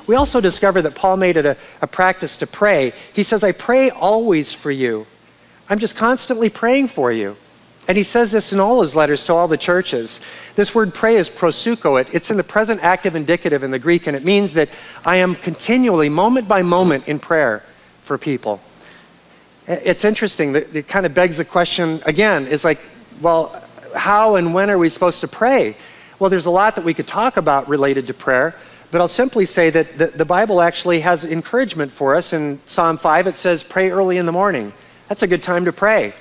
We also discover that Paul made it a practice to pray. He says, I pray always for you. I'm just constantly praying for you. And he says this in all his letters to all the churches. This word pray is proseucho. It's in the present active indicative in the Greek, and it means that I am continually, moment by moment, in prayer for people. It's interesting that it kind of begs the question again, is like, well, how and when are we supposed to pray? Well, there's a lot that we could talk about related to prayer, but I'll simply say that the Bible actually has encouragement for us. In Psalm 5, it says, pray early in the morning. That's a good time to pray.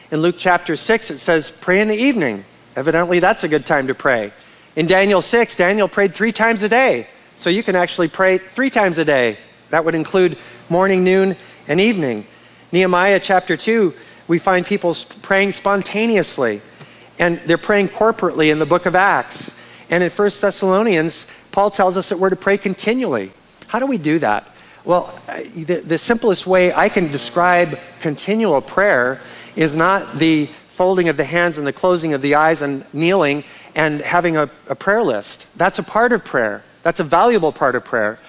In Luke chapter 6, it says, pray in the evening. Evidently, that's a good time to pray. In Daniel 6, Daniel prayed 3 times a day. So you can actually pray 3 times a day. That would include morning, noon, and evening. Nehemiah chapter 2, we find people praying spontaneously. And they're praying corporately in the book of Acts. And in 1 Thessalonians, Paul tells us that we're to pray continually. How do we do that? Well, the simplest way I can describe continual prayer is not the folding of the hands and the closing of the eyes and kneeling and having a prayer list. That's a part of prayer. That's a valuable part of prayer.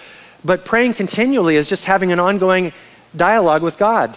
But praying continually is just having an ongoing dialogue with God,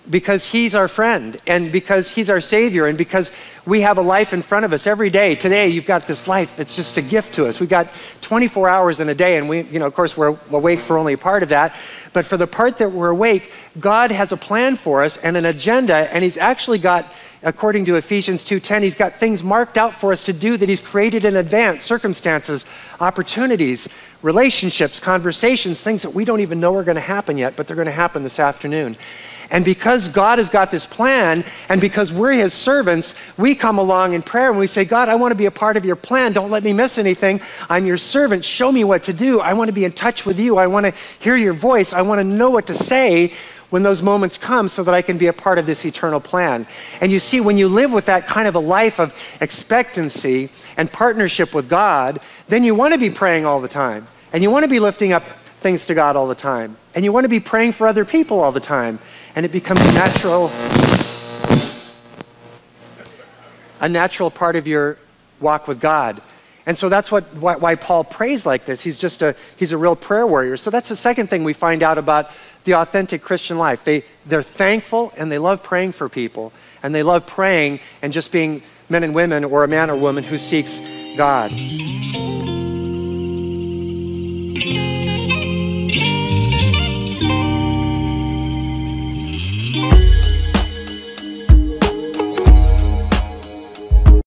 because he's our friend and because he's our Savior and because we have a life in front of us every day. Today, you've got this life. It's just a gift to us. We've got 24 hours in a day, and we, of course, we're awake for only a part of that. But for the part that we're awake, God has a plan for us and an agenda, and he's actually got, according to Ephesians 2:10, he's got things marked out for us to do that he's created in advance, circumstances, opportunities, relationships, conversations, things that we don't even know are going to happen yet, but they're going to happen this afternoon. And because God has got this plan, and because we're his servants, we come along in prayer and we say, God, I want to be a part of your plan. Don't let me miss anything. I'm your servant. Show me what to do. I want to be in touch with you. I want to hear your voice. I want to know what to say when those moments come so that I can be a part of this eternal plan. And you see, when you live with that kind of a life of expectancy and partnership with God, then you want to be praying all the time. And you want to be lifting up things to God all the time. And you want to be praying for other people all the time. And it becomes a natural part of your walk with God. And so that's why Paul prays like this. He's a real prayer warrior. So that's the second thing we find out about the authentic Christian life. They're thankful and they love praying for people. And they love praying and just being men and women, or a man or woman who seeks God.